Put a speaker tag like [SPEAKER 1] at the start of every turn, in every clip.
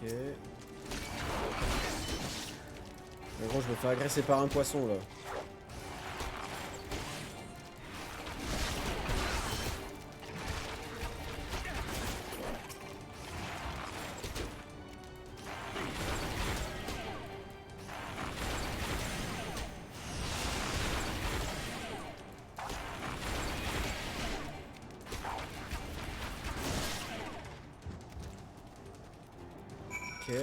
[SPEAKER 1] Ok. Mais gros, je me fais agresser par un poisson là. Ok.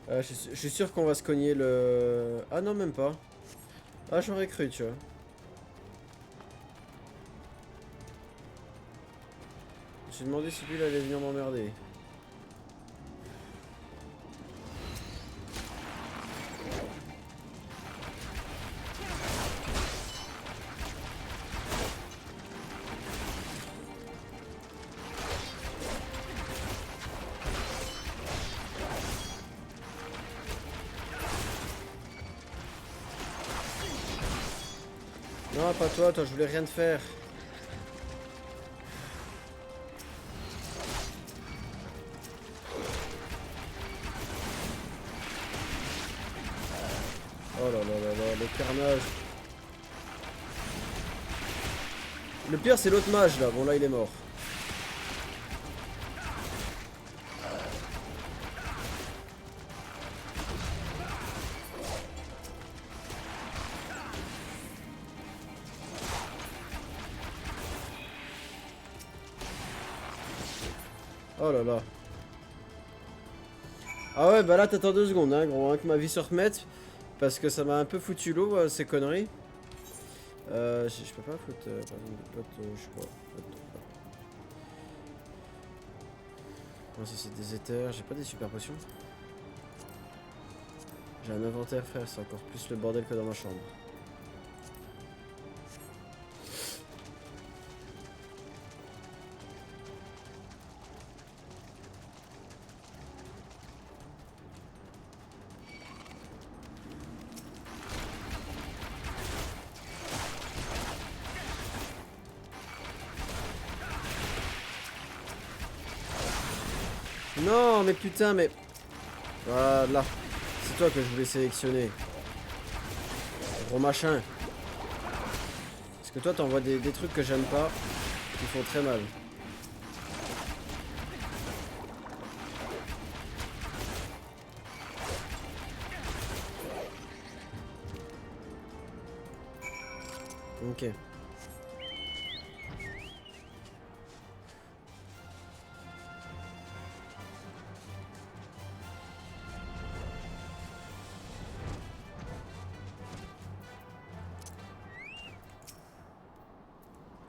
[SPEAKER 1] Je suis sûr qu'on va se cogner le... Ah non, même pas. Ah, j'aurais cru, tu vois. Je me suis demandé si lui il allait venir m'emmerder. Non, pas toi, je voulais rien te faire. Oh là là là là, le carnage. Le pire, c'est l'autre mage là. Bon, là, il est mort. Oh là là. Ah ouais, bah là, t'attends 2 secondes, hein, gros, hein, que ma vie se remette. Parce que ça m'a un peu foutu l'eau, ces conneries. Je peux pas foutre, par exemple, des potes, je sais pas. Non, ça c'est des éthers, j'ai pas des super potions. J'ai un inventaire, frère, c'est encore plus le bordel que dans ma chambre. Non, mais putain, mais... Voilà. C'est toi que je voulais sélectionner. Gros machin. Parce que toi, t'envoies des trucs que j'aime pas, qui font très mal. Ok.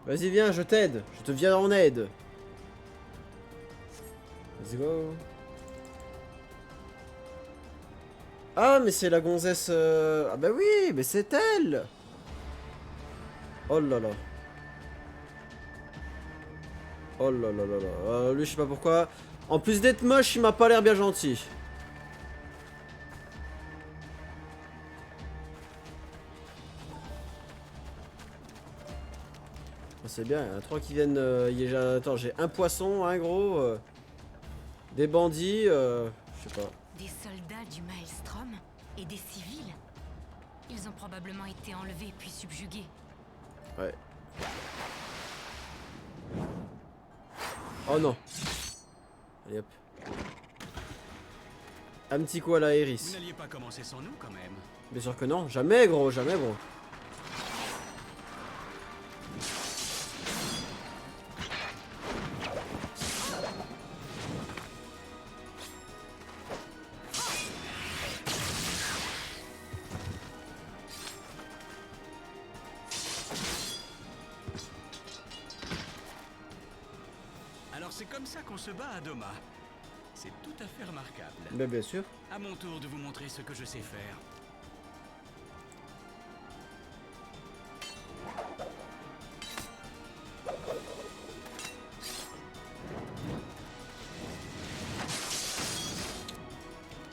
[SPEAKER 1] Vas-y, viens, je t'aide. Je te viens en aide. Let's go. Ah, mais c'est la gonzesse... Ah bah oui, mais c'est elle. Oh là là. Oh là là là là. Lui, je sais pas pourquoi. En plus d'être moche, il m'a pas l'air bien gentil. C'est bien, il y en a 3 qui viennent... Attends, j'ai un poisson, un gros... Des bandits, je sais pas.
[SPEAKER 2] Des soldats du Maelstrom et des civils. Ils ont probablement été enlevés puis subjugués.
[SPEAKER 1] Ouais. Oh non. Allez hop. Un petit coup à la Iris.
[SPEAKER 3] Vous n'alliez pas commencer sans nous quand même.
[SPEAKER 1] Bien sûr que non. Jamais gros, jamais gros.
[SPEAKER 3] Alors c'est comme ça qu'on se bat à Doma. C'est tout à fait remarquable.
[SPEAKER 1] Mais bien sûr.
[SPEAKER 3] À mon tour de vous montrer ce que je sais faire.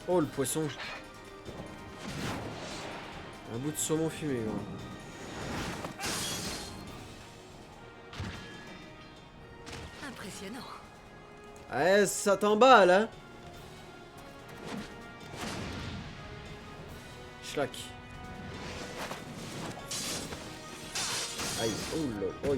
[SPEAKER 1] Oh le poisson. Un bout de saumon fumé. Gros.
[SPEAKER 2] Impressionnant.
[SPEAKER 1] Ouais, ça t'emballe, hein. Schlack. Aïe, oh là, oh.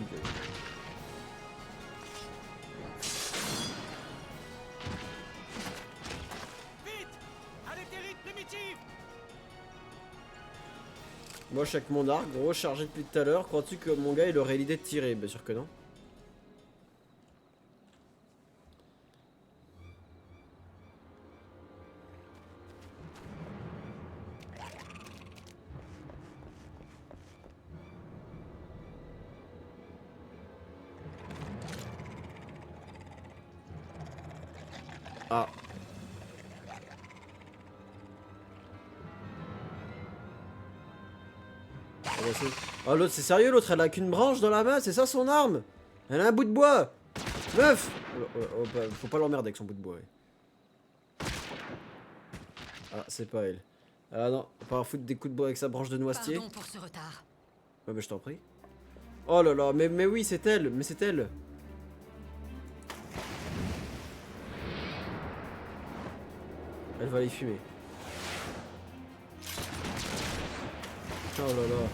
[SPEAKER 1] Moi, avec mon arc, gros, chargé depuis tout à l'heure. Crois-tu que mon gars il aurait l'idée de tirer? Bien sûr que non. Ah. Oh l'autre c'est sérieux, l'autre elle a qu'une branche dans la main, c'est ça son arme? Elle a un bout de bois. Meuf. Faut pas l'emmerder avec son bout de bois. Ouais. Ah c'est pas elle. Ah non, pas foutre des coups de bois avec sa branche de noisetier.
[SPEAKER 2] Pardon pour ce retard.
[SPEAKER 1] Ouais mais je t'en prie. Oh là là, mais oui c'est elle, mais c'est elle. Elle va les fumer. Oh là là.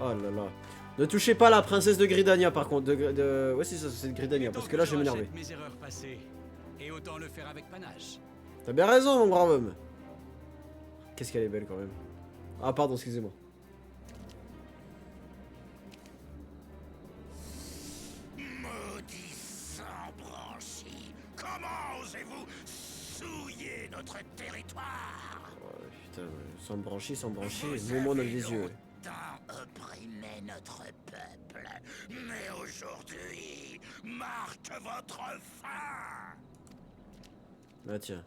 [SPEAKER 1] Oh là là. Ne touchez pas la princesse de Gridania par contre. Ouais c'est ça, c'est de Gridania. Parce que là je vais m'énerver.
[SPEAKER 3] Mes erreurs passées, et autant le faire avec panache.
[SPEAKER 1] T'as bien raison mon brave homme. Qu'est-ce qu'elle est belle quand même. Ah pardon, excusez-moi.
[SPEAKER 4] Maudit sang branchi, comment osez-vous souiller notre territoire?
[SPEAKER 1] Oh, putain, sans brancher, nous on a les yeux.
[SPEAKER 4] Tant opprimé notre peuple, mais aujourd'hui marque votre fin.
[SPEAKER 1] Ah tiens.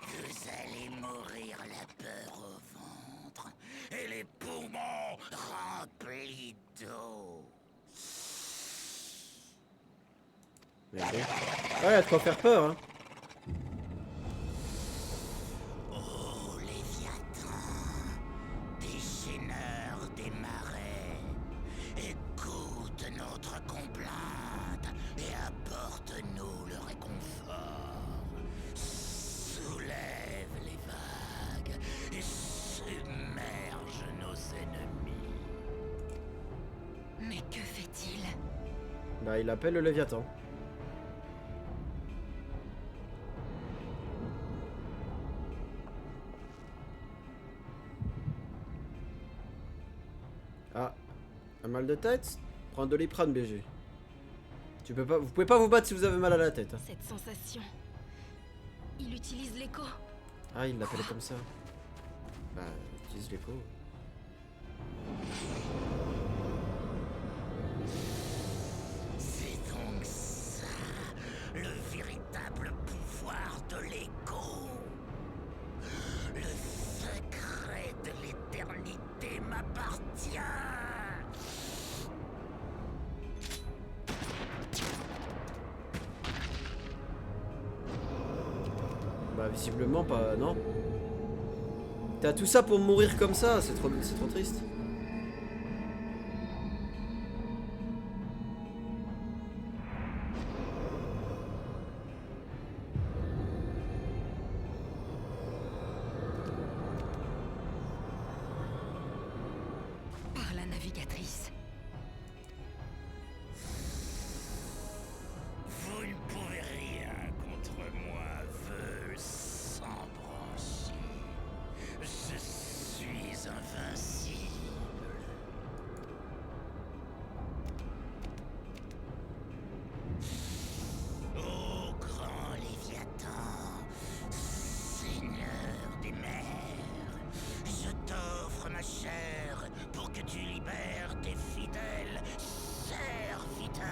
[SPEAKER 4] Vous allez mourir la peur au ventre et les poumons remplis d'eau.
[SPEAKER 1] Merde. Ouais, y'a de quoi faire peur hein.
[SPEAKER 4] Ô Léviathan, déchaîneur des marais, écoute notre complainte et apporte-nous le réconfort. Soulève les vagues et submerge nos ennemis.
[SPEAKER 2] Mais que fait-il?
[SPEAKER 1] Bah il appelle le Léviathan. Ah, un mal de tête? Prends de Doliprane BG. Vous pouvez pas vous battre si vous avez mal à la tête. Hein.
[SPEAKER 2] Cette sensation. Il utilise l'écho.
[SPEAKER 1] Ah, il l'appelait comme ça. Bah, utilise l'écho.
[SPEAKER 4] C'est donc ça, le véritable pouvoir de l'écho. Le secret de l'éternité m'appartient.
[SPEAKER 1] Bah, visiblement pas, non. T'as tout ça pour mourir comme ça, c'est trop triste.
[SPEAKER 2] Par la navigatrice.
[SPEAKER 4] Vous ne pouvez rien contre moi, veuve sans branchie. Je suis invincible. Ô grand Léviathan, Seigneur des mers, je t'offre ma chair pour que tu libères tes fidèles serviteurs.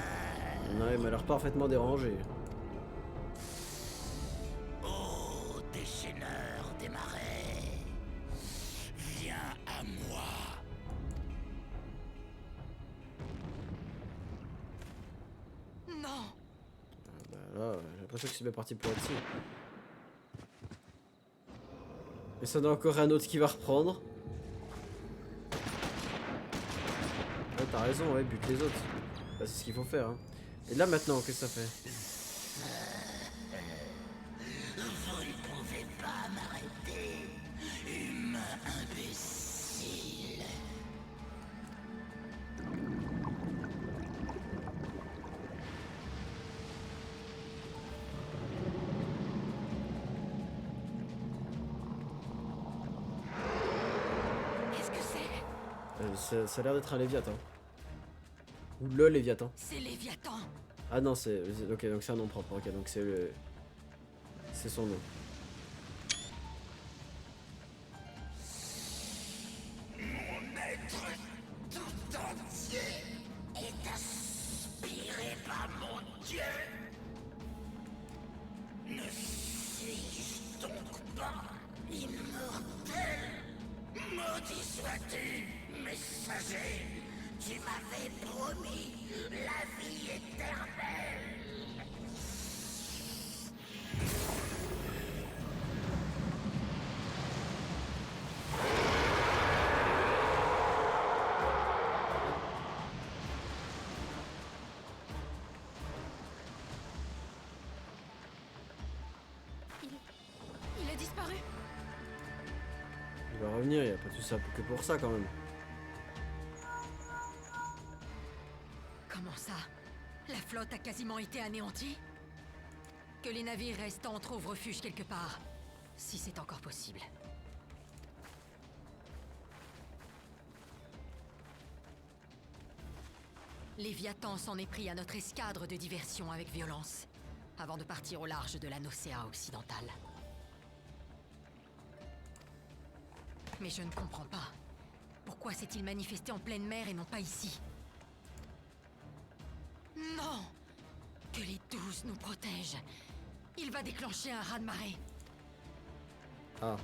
[SPEAKER 1] Ouais, il m'a l'air parfaitement dérangé.
[SPEAKER 4] Ô déchaîneur des marais, viens à moi.
[SPEAKER 2] Non.
[SPEAKER 1] Bah là, j'ai l'impression que c'est bien parti pour là-dessus. Et ça en a encore un autre qui va reprendre. Ouais, t'as raison, ouais, bute les autres. Bah, c'est ce qu'il faut faire. Hein. Et là maintenant, qu'est-ce que ça fait?
[SPEAKER 4] Vous ne pouvez pas m'arrêter, humain imbécile.
[SPEAKER 2] Qu'est-ce que c'est?
[SPEAKER 1] Ça a l'air d'être un Léviathan. Ou le Léviathan.
[SPEAKER 2] C'est Léviathan.
[SPEAKER 1] Ah non, c'est... Ok, donc c'est un nom propre. Ok, donc c'est le... C'est son nom.
[SPEAKER 4] Mon être tout entier est aspiré par mon Dieu. Ne suis-je donc pas immortel? Maudit sois-tu, messager. Tu m'avais promis la vie éternelle.
[SPEAKER 2] Il a disparu.
[SPEAKER 1] Il va revenir, il n'y a pas tout ça que pour ça quand même.
[SPEAKER 2] Comment ça? La flotte a quasiment été anéantie? Que les navires restants trouvent refuge quelque part. Si c'est encore possible. Léviathan s'en est pris à notre escadre de diversion avec violence, avant de partir au large de la Nocéa occidentale. Mais je ne comprends pas. Pourquoi s'est-il manifesté en pleine mer et non pas ici? Non! Que les 12 nous protègent. Il va déclencher un raz-de-marée.
[SPEAKER 1] Ah.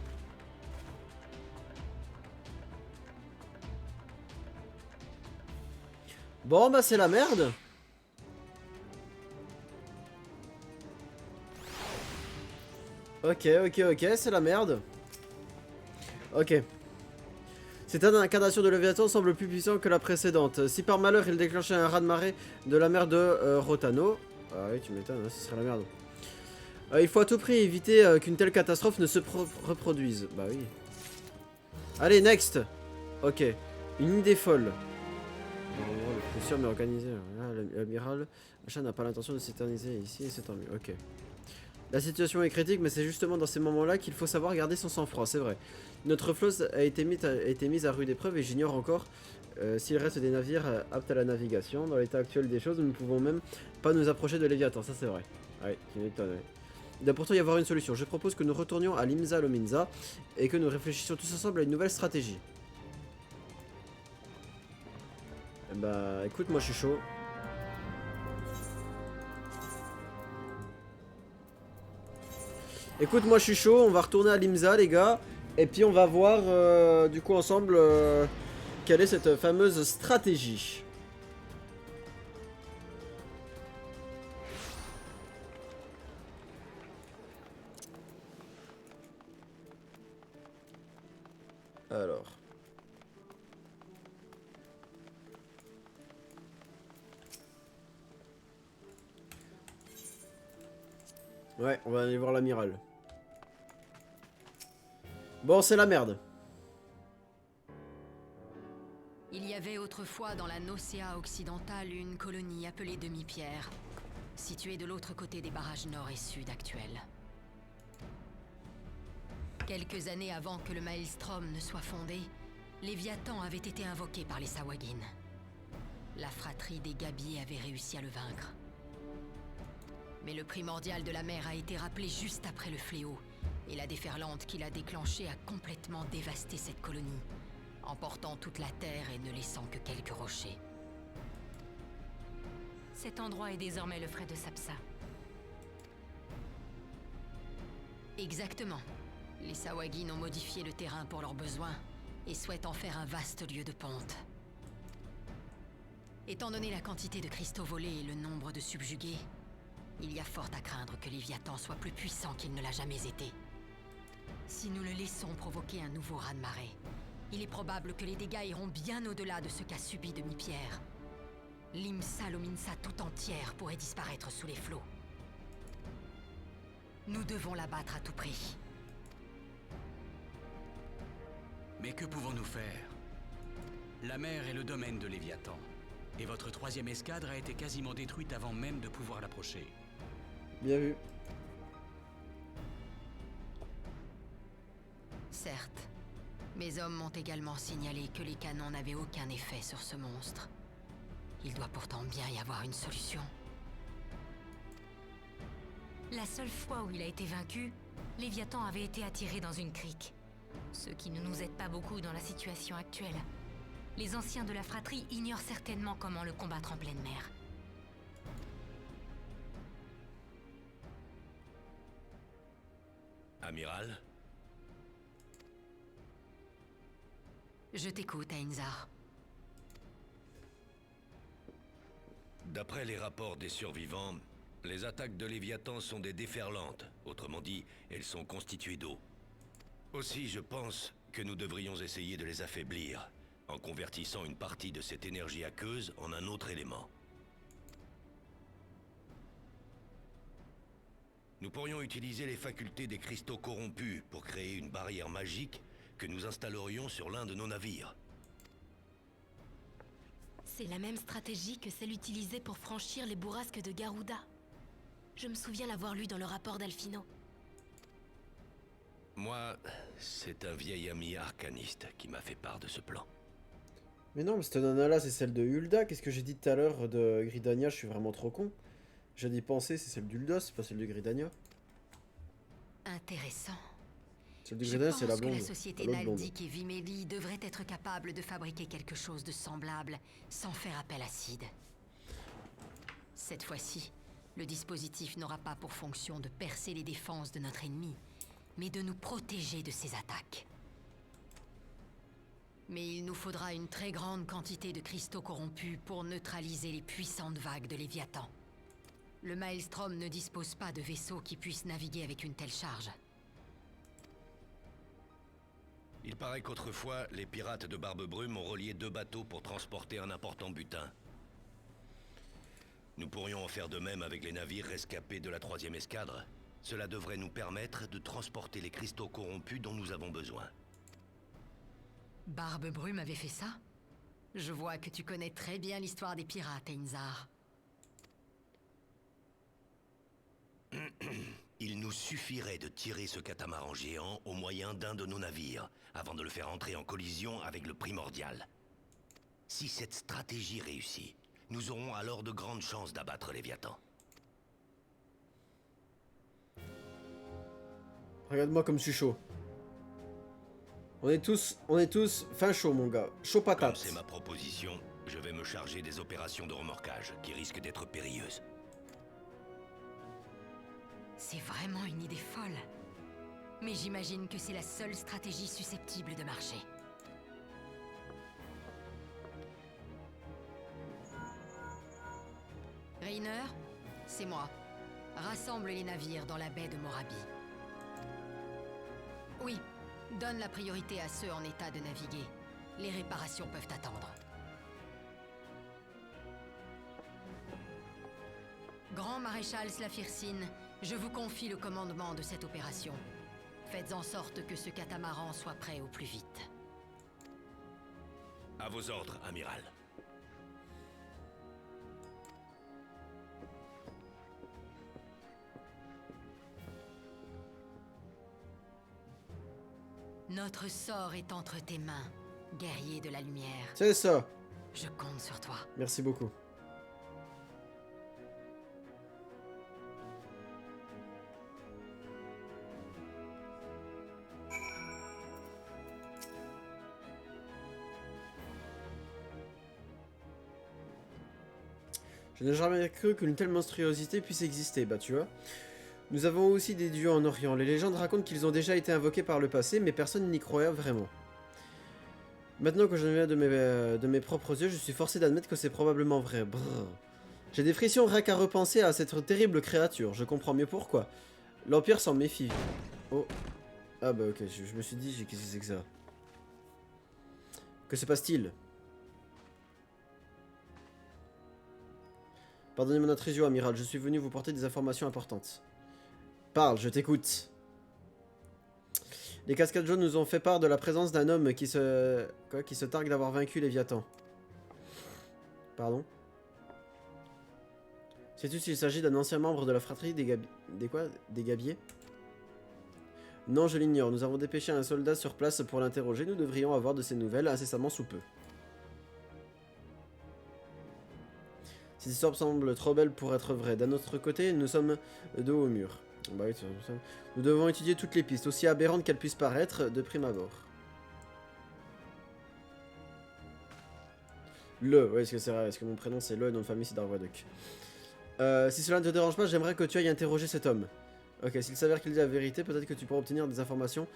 [SPEAKER 1] Bon bah c'est la merde. Ok, c'est la merde. Ok. Cette incarnation de Léviathan semble plus puissant que la précédente. Si par malheur il déclenchait un raz-de-marée de la mer de Rotano... Ah oui, tu m'étonnes, hein, ce serait la merde. Il faut à tout prix éviter qu'une telle catastrophe ne se reproduise. Bah oui. Allez, next. Ok. Une idée folle. Le sûr mais organisé. L'amiral Machin n'a pas l'intention de s'éterniser ici et c'est tant mieux. Ok. La situation est critique, mais c'est justement dans ces moments-là qu'il faut savoir garder son sang-froid, c'est vrai. Notre flotte a été mise à rude épreuve et j'ignore encore s'il reste des navires aptes à la navigation. Dans l'état actuel des choses, nous ne pouvons même pas nous approcher de Léviathan, ça c'est vrai. Ouais, tu m'étonnes, ouais. Il doit pourtant y avoir une solution. Je propose que nous retournions à Limsa Lominsa et que nous réfléchissions tous ensemble à une nouvelle stratégie. Bah écoute, moi je suis chaud. Écoute, moi je suis chaud, on va retourner à Limsa les gars. Et puis on va voir du coup ensemble quelle est cette fameuse stratégie. Alors. Ouais, on va aller voir l'amiral. Bon, c'est la merde.
[SPEAKER 2] Il y avait autrefois dans la Nocéa occidentale une colonie appelée Demi-Pierre, située de l'autre côté des barrages nord et sud actuels. Quelques années avant que le Maelstrom ne soit fondé, Léviathan avait été invoqué par les Sawagin. La fratrie des Gabiers avait réussi à le vaincre. Mais le primordial de la mer a été rappelé juste après le fléau, et la déferlante qu'il a déclenchée a complètement dévasté cette colonie, emportant toute la terre et ne laissant que quelques rochers. Cet endroit est désormais le frais de Sapsa. Exactement. Les Sawagin ont modifié le terrain pour leurs besoins et souhaitent en faire un vaste lieu de ponte. Étant donné la quantité de cristaux volés et le nombre de subjugués, il y a fort à craindre que Léviathan soit plus puissant qu'il ne l'a jamais été. Si nous le laissons provoquer un nouveau raz-de-marée, il est probable que les dégâts iront bien au-delà de ce qu'a subi Demi-Pierre. L'Imsa Lominsa tout entière pourrait disparaître sous les flots. Nous devons la battre à tout prix.
[SPEAKER 3] Mais que pouvons-nous faire? La mer est le domaine de Léviathan. Et votre 3e escadre a été quasiment détruite avant même de pouvoir l'approcher.
[SPEAKER 1] Bien vu.
[SPEAKER 2] Certes. Mes hommes m'ont également signalé que les canons n'avaient aucun effet sur ce monstre. Il doit pourtant bien y avoir une solution.
[SPEAKER 5] La seule fois où il a été vaincu, Léviathan avait été attiré dans une crique. Ce qui ne nous aide pas beaucoup dans la situation actuelle. Les anciens de la fratrie ignorent certainement comment le combattre en pleine mer.
[SPEAKER 6] Amiral?
[SPEAKER 2] Je t'écoute, Ainzar.
[SPEAKER 6] D'après les rapports des survivants, les attaques de Léviathan sont des déferlantes. Autrement dit, elles sont constituées d'eau. Aussi, je pense que nous devrions essayer de les affaiblir, en convertissant une partie de cette énergie aqueuse en un autre élément. Nous pourrions utiliser les facultés des cristaux corrompus pour créer une barrière magique que nous installerions sur l'un de nos navires.
[SPEAKER 5] C'est la même stratégie que celle utilisée pour franchir les bourrasques de Garuda. Je me souviens l'avoir lu dans le rapport d'Alfino.
[SPEAKER 6] Moi, c'est un vieil ami arcaniste qui m'a fait part de ce plan.
[SPEAKER 1] Mais non, mais cette nana-là, c'est celle de Hulda. Qu'est-ce que j'ai dit tout à l'heure de Gridania? Je suis vraiment trop con. J'ai dit penser, c'est celle d'Hulda, c'est pas celle de Gridania.
[SPEAKER 2] Intéressant.
[SPEAKER 1] Celle de
[SPEAKER 2] Je
[SPEAKER 1] Gridania,
[SPEAKER 2] pense
[SPEAKER 1] c'est la
[SPEAKER 2] que
[SPEAKER 1] blonde.
[SPEAKER 2] la société
[SPEAKER 1] L'autre blonde.
[SPEAKER 2] Naldic et Vimeli devrait être capable de fabriquer quelque chose de semblable sans faire appel à Sid. Cette fois-ci, le dispositif n'aura pas pour fonction de percer les défenses de notre ennemi, mais de nous protéger de ses attaques. Mais il nous faudra une très grande quantité de cristaux corrompus pour neutraliser les puissantes vagues de Léviathan. Le Maelstrom ne dispose pas de vaisseaux qui puissent naviguer avec une telle charge.
[SPEAKER 6] Il paraît qu'autrefois, les pirates de Barbe-Brume ont relié 2 bateaux pour transporter un important butin. Nous pourrions en faire de même avec les navires rescapés de la 3e escadre. Cela devrait nous permettre de transporter les cristaux corrompus dont nous avons besoin.
[SPEAKER 2] Barbe-Brume avait fait ça? Je vois que tu connais très bien l'histoire des pirates, Ainzar.
[SPEAKER 6] Il nous suffirait de tirer ce catamaran géant au moyen d'un de nos navires, avant de le faire entrer en collision avec le primordial. Si cette stratégie réussit, nous aurons alors de grandes chances d'abattre Léviathan.
[SPEAKER 1] Regarde-moi comme je suis chaud. On est tous fin chaud, mon gars. Chaud
[SPEAKER 6] Comme
[SPEAKER 1] patate.
[SPEAKER 6] c'est ma proposition, je vais me charger des opérations de remorquage, qui risquent d'être périlleuses.
[SPEAKER 2] C'est vraiment une idée folle. Mais j'imagine que c'est la seule stratégie susceptible de marcher. Rainer, c'est moi. Rassemble les navires dans la baie de Morabi. Oui, donne la priorité à ceux en état de naviguer. Les réparations peuvent attendre. Grand maréchal Slafircine, je vous confie le commandement de cette opération. Faites en sorte que ce catamaran soit prêt au plus vite.
[SPEAKER 6] À vos ordres, amiral.
[SPEAKER 2] Notre sort est entre tes mains, guerrier de la lumière.
[SPEAKER 1] C'est ça.
[SPEAKER 2] Je compte sur toi.
[SPEAKER 1] Merci beaucoup. Je n'ai jamais cru qu'une telle monstruosité puisse exister, bah tu vois. Nous avons aussi des dieux en Orient. Les légendes racontent qu'ils ont déjà été invoqués par le passé, mais personne n'y croyait vraiment. Maintenant que je viens de mes propres yeux, je suis forcé d'admettre que c'est probablement vrai. Brrr. J'ai des frissons rien qu'à repenser à cette terrible créature. Je comprends mieux pourquoi. L'Empire s'en méfie. Oh. Ah bah ok, je me suis dit, qu'est-ce que c'est que ça? Que se passe-t-il? Pardonnez mon intrusion, amiral. Je suis venu vous porter des informations importantes. Parle, je t'écoute. Les cascades jaunes nous ont fait part de la présence d'un homme qui se targue d'avoir vaincu Léviathan. Pardon? Sais-tu s'il s'agit d'un ancien membre de la fratrie des Gabiers? Non, je l'ignore. Nous avons dépêché un soldat sur place pour l'interroger. Nous devrions avoir de ses nouvelles incessamment sous peu. Cette histoire semble trop belle pour être vraie. D'un autre côté, nous sommes dos au mur. Bah oui, nous devons étudier toutes les pistes, aussi aberrantes qu'elles puissent paraître de prime abord. Oui, est-ce que c'est vrai? Est-ce que mon prénom c'est Le et nom de famille c'est Darkwadoc? Si cela ne te dérange pas, j'aimerais que tu ailles interroger cet homme. Ok, s'il s'avère qu'il dit la vérité, peut-être que tu pourras obtenir des informations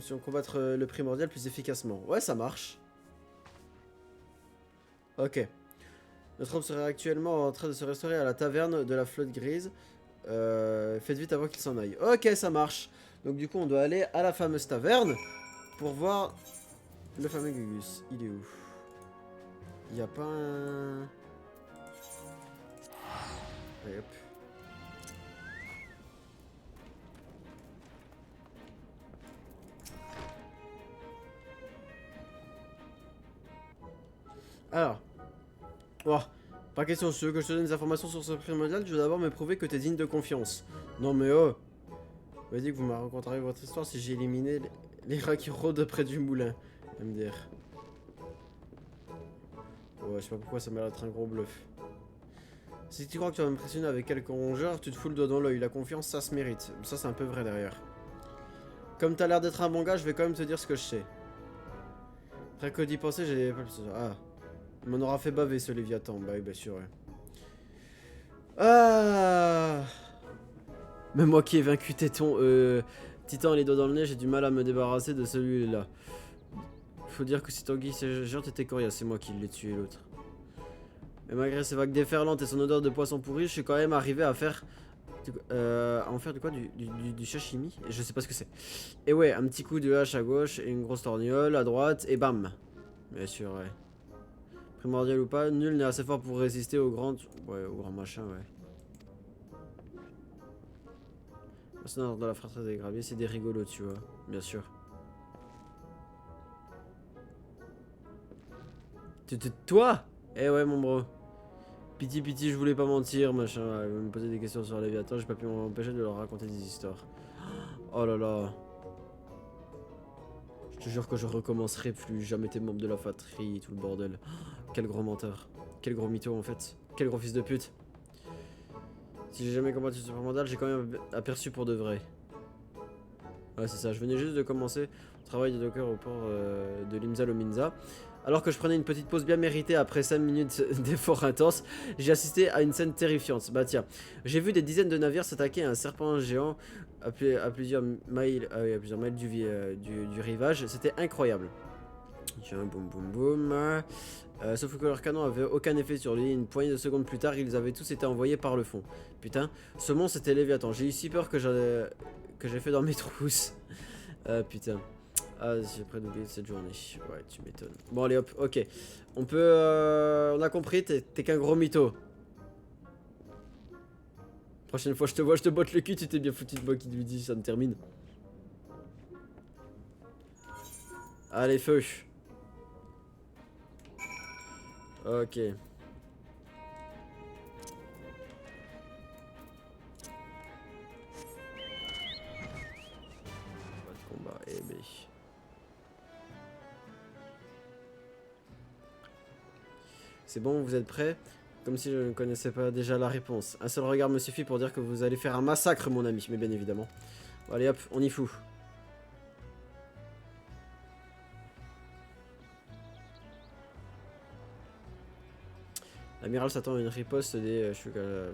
[SPEAKER 1] sur combattre le primordial plus efficacement. Ouais, ça marche. Ok. Notre homme serait actuellement en train de se restaurer à la taverne de la flotte grise. Faites vite avant qu'il s'en aille. Ok, ça marche. Donc du coup, on doit aller à la fameuse taverne pour voir le fameux Gugus. Il est où? Il n'y a pas un... Allez, hop. Alors. Oh, pas question, si tu veux que je te donne des informations sur ce primordial, je veux d'abord me prouver que tu es digne de confiance. Non mais oh, vous m'avez dit que vous me raconterez votre histoire si j'ai éliminé les rats qui rôdent près du moulin. MDR. Ouais, je sais pas pourquoi ça m'a l'air d'être un gros bluff. Si tu crois que tu vas m'impressionner avec quelques rongeurs, tu te fous le doigt dans l'œil. La confiance, ça se mérite. Ça, c'est un peu vrai derrière. Comme t'as l'air d'être un bon gars, je vais quand même te dire ce que je sais. Après que d'y penser, j'ai pas plus... Ah. Il m'en aura fait baver ce Léviathan. Bah oui, bien sûr, ouais. Ah. Même moi qui ai vaincu Titan les doigts dans le nez, j'ai du mal à me débarrasser de celui-là. Faut dire que si Tanguy c'est géant était coriace, c'est moi qui l'ai tué l'autre. Mais malgré ses vagues déferlantes et son odeur de poisson pourri, je suis quand même arrivé à faire... à en faire de quoi? Du sashimi? Je sais pas ce que c'est. Et ouais, un petit coup de hache à gauche et une grosse torgnole à droite et bam. Bien sûr, ouais. Primordial ou pas, nul n'est assez fort pour résister au grand... Ouais, au grand machin, ouais. Mercenaires de la fratrie des graviers, c'est des rigolos, tu vois. Bien sûr. Toi? Eh ouais, mon bro. Piti, je voulais pas mentir, machin. Il va me poser des questions sur Léviathan, j'ai pas pu m'empêcher de leur raconter des histoires. Oh là là. Je te jure que je recommencerai plus. Jamais été membre de la fratrie, tout le bordel. Quel gros menteur. Quel gros mytho en fait. Quel gros fils de pute. Si j'ai jamais combattu ce mandal, j'ai quand même aperçu pour de vrai. Ouais, c'est ça. Je venais juste de commencer le travail de docker au port de Limsa Lominsa. Alors que je prenais une petite pause bien méritée après 5 minutes d'effort intense, j'ai assisté à une scène terrifiante. Bah tiens, j'ai vu des dizaines de navires s'attaquer à un serpent géant à plusieurs miles du rivage. C'était incroyable. Tiens, boum. Sauf que leur canon avait aucun effet sur lui. Une poignée de secondes plus tard, ils avaient tous été envoyés par le fond. Putain, ce monstre c'était Léviathan. J'ai eu si peur que j'ai fait dans mes trousses. Putain. Ah, j'ai près d'oublier cette journée. Ouais, tu m'étonnes. Bon, allez hop, ok. On peut... on a compris, t'es qu'un gros mytho. Prochaine fois je te vois, je te botte le cul, tu t'es bien foutu de moi qui lui dit, ça me termine. Allez, feu. Ok. Pas de combat, eh ben. C'est bon, vous êtes prêts? Comme si je ne connaissais pas déjà la réponse. Un seul regard me suffit pour dire que vous allez faire un massacre, mon ami. Mais bien évidemment. Bon, allez hop, on y fout. L'amiral s'attend à une riposte des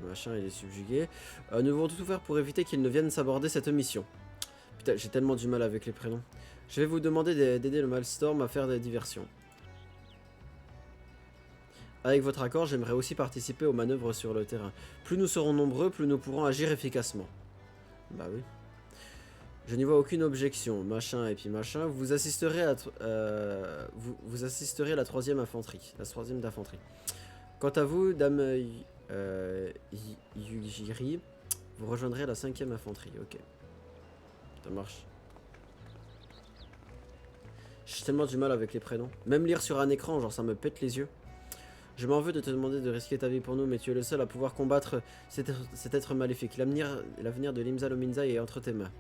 [SPEAKER 1] machin et des subjugués. Nous devons tout faire pour éviter qu'ils ne viennent s'aborder cette mission. Putain, j'ai tellement du mal avec les prénoms. Je vais vous demander d'aider le Maelstrom à faire des diversions. Avec votre accord, j'aimerais aussi participer aux manœuvres sur le terrain. Plus nous serons nombreux, plus nous pourrons agir efficacement. Bah oui. Je n'y vois aucune objection. Machin et puis machin. Vous assisterez à vous assisterez à la 3e infanterie. La 3e d'infanterie. Quant à vous, dame Yugiri. Vous rejoindrez la 5e infanterie. Ok. Ça marche. J'ai tellement du mal avec les prénoms. Même lire sur un écran, genre ça me pète les yeux. Je m'en veux de te demander de risquer ta vie pour nous, mais tu es le seul à pouvoir combattre cet être maléfique. L'avenir de Limsa Lominsa est entre tes mains.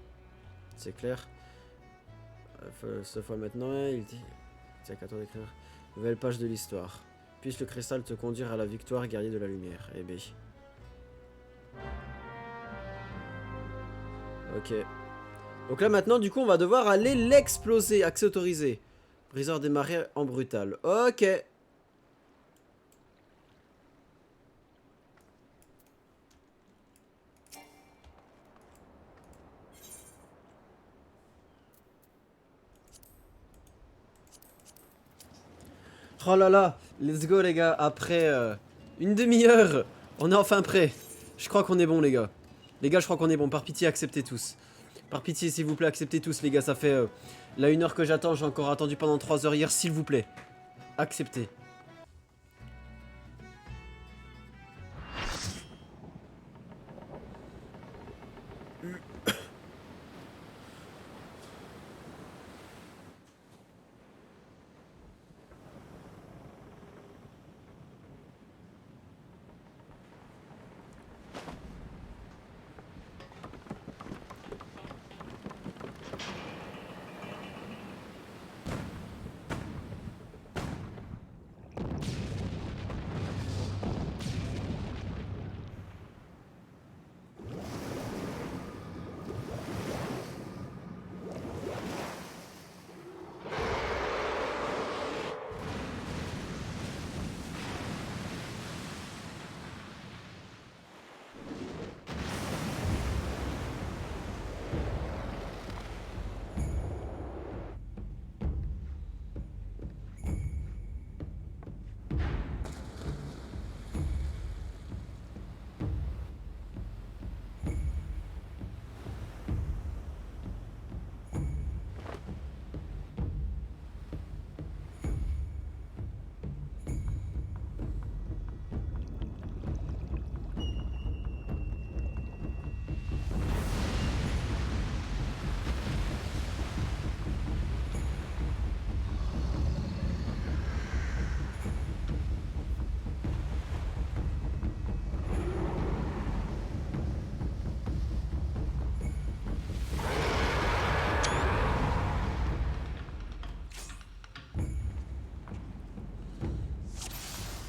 [SPEAKER 1] C'est clair. Cette fois maintenant, il dit... Tiens, qu'à toi d'écrire. Nouvelle page de l'histoire. Puisse le cristal te conduire à la victoire, guerrier de la lumière. Eh bien. Ok. Donc là maintenant, du coup, on va devoir aller l'exploser. Accès autorisé. Briseur des marées en brutal. Ok. Oh là là, let's go les gars, après une demi-heure, on est enfin prêt. Je crois qu'on est bon les gars. Les gars, je crois qu'on est bon, par pitié, acceptez tous. Par pitié, s'il vous plaît, acceptez tous les gars, ça fait la 1 heure que j'attends, j'ai encore attendu pendant 3 heures hier, s'il vous plaît. Acceptez.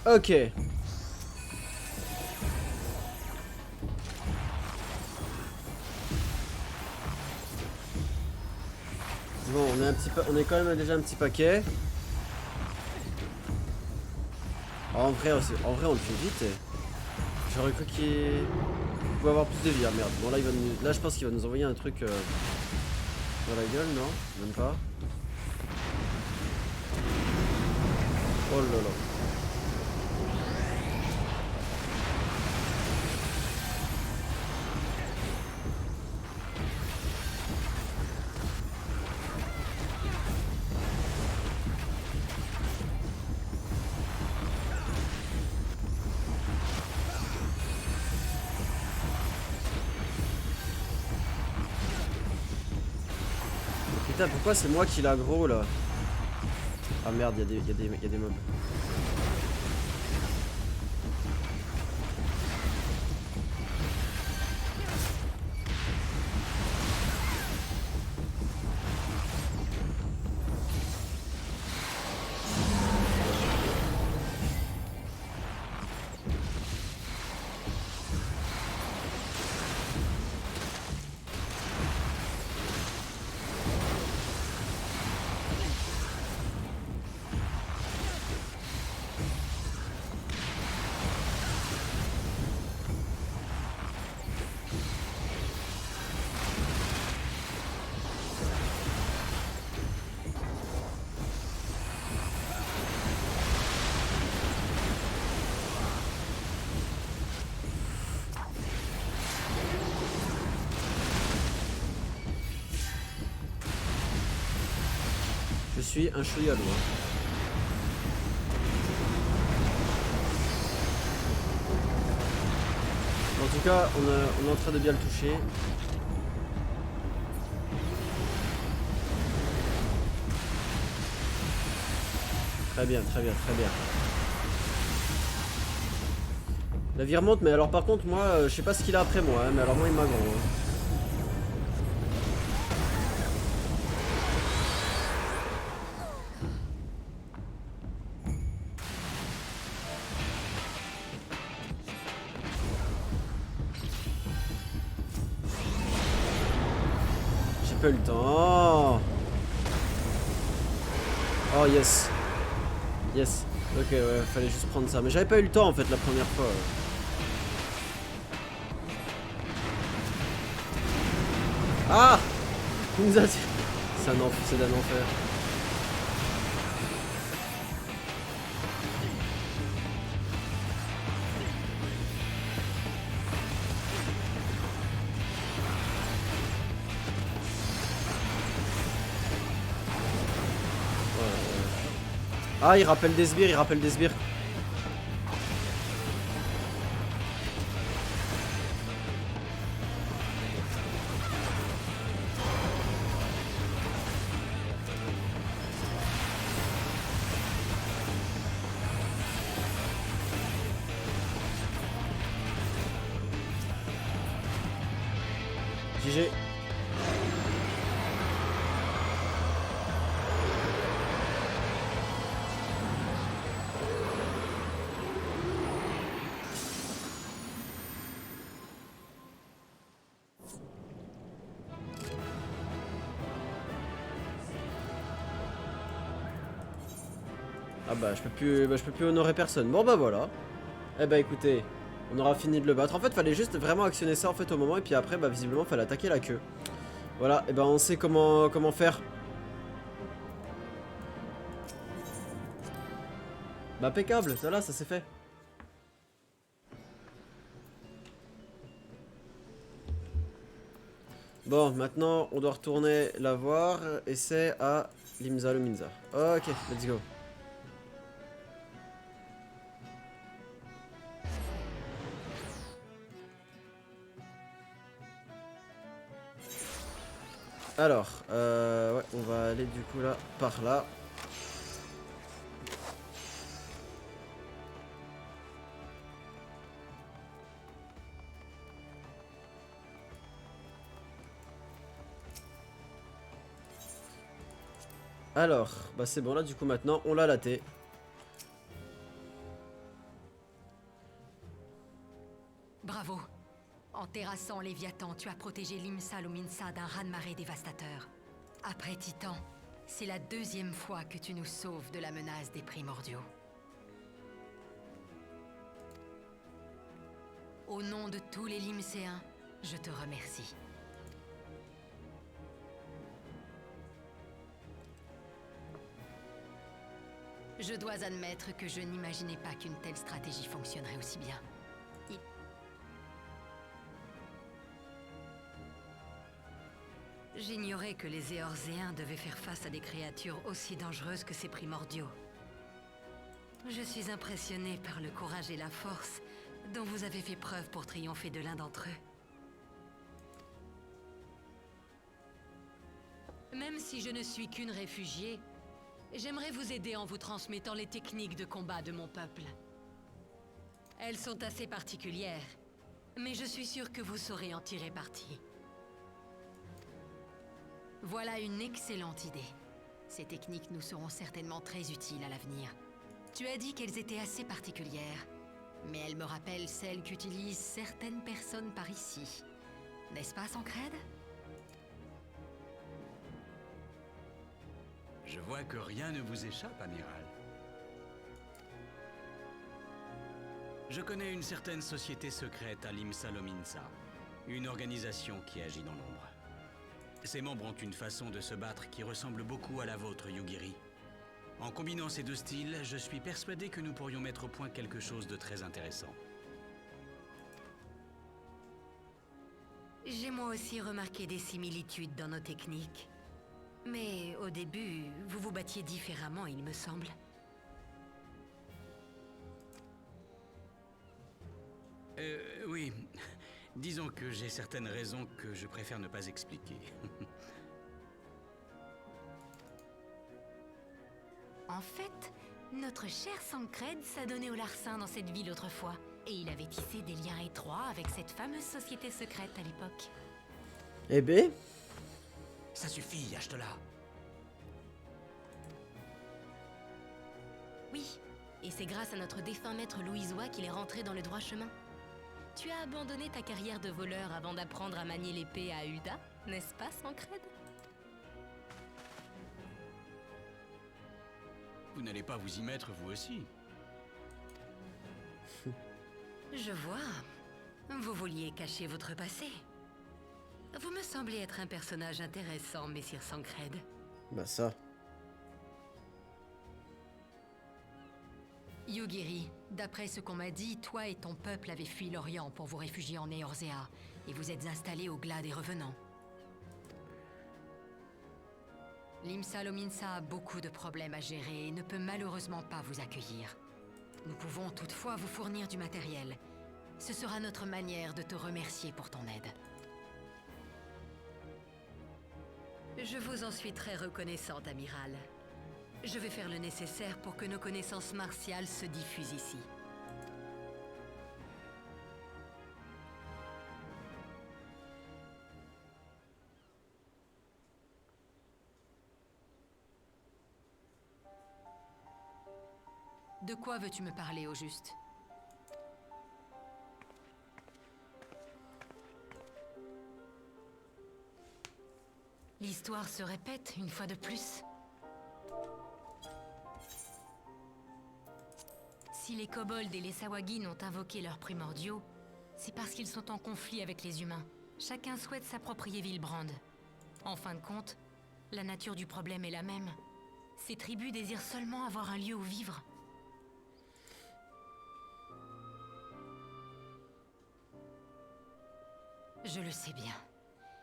[SPEAKER 1] Ok. Bon, on est quand même déjà un petit paquet. En vrai, on le fait vite. J'aurais cru qu'il pouvait avoir plus de vie. Ah merde. Bon là, là je pense qu'il va nous envoyer un truc dans la gueule, non? Même pas. Oh là là. Putain, pourquoi c'est moi qui l'aggro là? Ah merde, il y a des mobs. Je suis un chouïa loin. tout cas, on est en train de bien le toucher. Très bien, très bien, très bien. La vie remonte, mais alors par contre, moi, je sais pas ce qu'il a après moi, hein, mais alors moi, il m'a gros. Hein. J'ai pas eu le temps. Oh yes. Yes. Ok, ouais, fallait juste prendre ça. Mais j'avais pas eu le temps en fait la première fois. Ah! Il nous a... C'est d'un enfer. Ah, il rappelle des sbires, il rappelle des sbires. GG. Ah bah je peux plus honorer personne. Bon bah voilà. Eh bah écoutez, on aura fini de le battre. En fait fallait juste vraiment actionner ça en fait au moment et puis après bah visiblement fallait attaquer la queue. Voilà, et bah on sait comment faire. Bah impeccable, ça là, ça s'est fait. Bon, maintenant on doit retourner la voir et c'est à Limsa Lominsa. Ok, let's go. Alors, ouais, on va aller du coup là, par là. Alors, bah c'est bon là du coup maintenant on l'a laté.
[SPEAKER 2] Bravo. En terrassant Léviathan, tu as protégé Limsa Lominsa d'un raz-de-marée dévastateur. Après Titan, c'est la deuxième fois que tu nous sauves de la menace des primordiaux. Au nom de tous les Limséens, je te remercie. Je dois admettre que je n'imaginais pas qu'une telle stratégie fonctionnerait aussi bien. J'ignorais que les Éorzéens devaient faire face à des créatures aussi dangereuses que ces primordiaux. Je suis impressionné par le courage et la force dont vous avez fait preuve pour triompher de l'un d'entre eux. Même si je ne suis qu'une réfugiée, j'aimerais vous aider en vous transmettant les techniques de combat de mon peuple. Elles sont assez particulières, mais je suis sûr que vous saurez en tirer parti. Voilà une excellente idée. Ces techniques nous seront certainement très utiles à l'avenir. Tu as dit qu'elles étaient assez particulières, mais elles me rappellent celles qu'utilisent certaines personnes par ici. N'est-ce pas, Sancred?
[SPEAKER 3] Je vois que rien ne vous échappe, amiral. Je connais une certaine société secrète à Limsa Lominsa, une organisation qui agit dans l'ombre. Ses membres ont une façon de se battre qui ressemble beaucoup à la vôtre, Yugiri. En combinant ces deux styles, je suis persuadé que nous pourrions mettre au point quelque chose de très intéressant.
[SPEAKER 2] J'ai moi aussi remarqué des similitudes dans nos techniques. Mais au début, vous vous battiez différemment, il me semble.
[SPEAKER 3] Oui. Disons que j'ai certaines raisons que je préfère ne pas expliquer.
[SPEAKER 5] En fait, notre cher Sancred s'adonnait au larcin dans cette ville autrefois. Et il avait tissé des liens étroits avec cette fameuse société secrète à l'époque.
[SPEAKER 1] Eh ben,
[SPEAKER 3] Ça suffit, achetez-la.
[SPEAKER 5] Oui, et c'est grâce à notre défunt maître louisois qu'il est rentré dans le droit chemin. Tu as abandonné ta carrière de voleur avant d'apprendre à manier l'épée à Uda, n'est-ce pas, Sancred?
[SPEAKER 3] Vous n'allez pas vous y mettre, vous aussi.
[SPEAKER 2] Je vois. Vous vouliez cacher votre passé. Vous me semblez être un personnage intéressant, messire Sancred.
[SPEAKER 1] bah ça.
[SPEAKER 2] Yugiri, d'après ce qu'on m'a dit, toi et ton peuple avez fui l'Orient pour vous réfugier en Eorzea, et vous êtes installés au Glas des Revenants. Limsa Lominsa a beaucoup de problèmes à gérer et ne peut malheureusement pas vous accueillir. Nous pouvons toutefois vous fournir du matériel. Ce sera notre manière de te remercier pour ton aide. Je vous en suis très reconnaissante, amiral. Je vais faire le nécessaire pour que nos connaissances martiales se diffusent ici. De quoi veux-tu me parler au juste?
[SPEAKER 5] L'histoire se répète une fois de plus. Si les kobolds et les Sawagin ont invoqué leurs primordiaux, c'est parce qu'ils sont en conflit avec les humains. Chacun souhaite s'approprier Villebrand. En fin de compte, la nature du problème est la même. Ces tribus désirent seulement avoir un lieu où vivre.
[SPEAKER 2] Je le sais bien.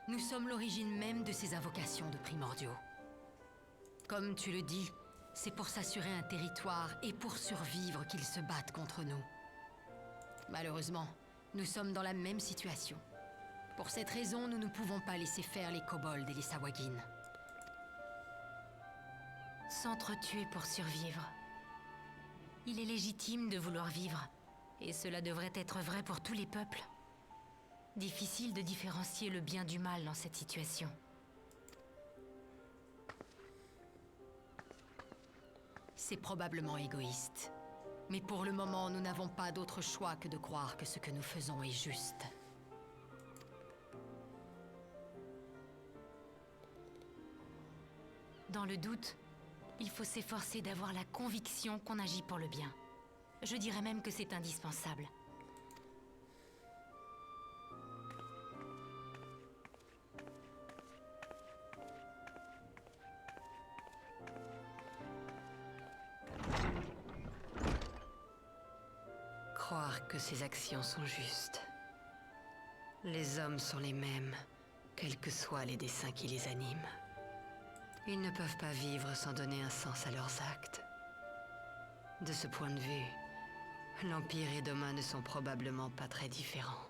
[SPEAKER 2] Nous sommes l'origine même de ces invocations de primordiaux. Comme tu le dis, c'est pour s'assurer un territoire et pour survivre qu'ils se battent contre nous. Malheureusement, nous sommes dans la même situation. Pour cette raison, nous ne pouvons pas laisser faire les kobolds et les Sawagin.
[SPEAKER 5] S'entretuer pour survivre. Il est légitime de vouloir vivre, et cela devrait être vrai pour tous les peuples. Difficile de différencier le bien du mal dans cette situation.
[SPEAKER 2] C'est probablement égoïste. Mais pour le moment, nous n'avons pas d'autre choix que de croire que ce que nous faisons est juste.
[SPEAKER 5] Dans le doute, il faut s'efforcer d'avoir la conviction qu'on agit pour le bien. Je dirais même que c'est indispensable.
[SPEAKER 2] Croire que ces actions sont justes. Les hommes sont les mêmes, quels que soient les desseins qui les animent. Ils ne peuvent pas vivre sans donner un sens à leurs actes. De ce point de vue, l'Empire et Doma ne sont probablement pas très différents.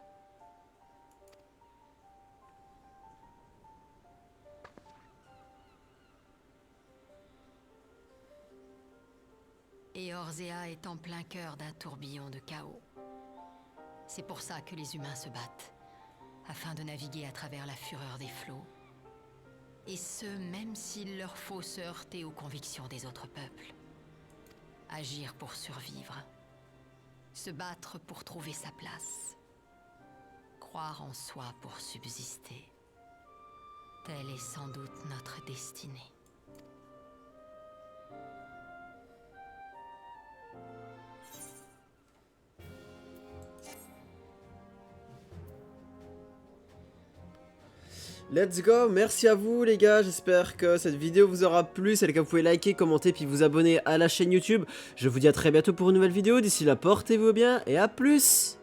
[SPEAKER 2] Eorzea est en plein cœur d'un tourbillon de chaos. C'est pour ça que les humains se battent, afin de naviguer à travers la fureur des flots. Et ce, même s'il leur faut se heurter aux convictions des autres peuples. Agir pour survivre. Se battre pour trouver sa place. Croire en soi pour subsister. Telle est sans doute notre destinée.
[SPEAKER 1] Let's go, merci à vous les gars, j'espère que cette vidéo vous aura plu, c'est le cas vous pouvez liker, commenter puis vous abonner à la chaîne YouTube. Je vous dis à très bientôt pour une nouvelle vidéo, d'ici là portez-vous bien et à plus.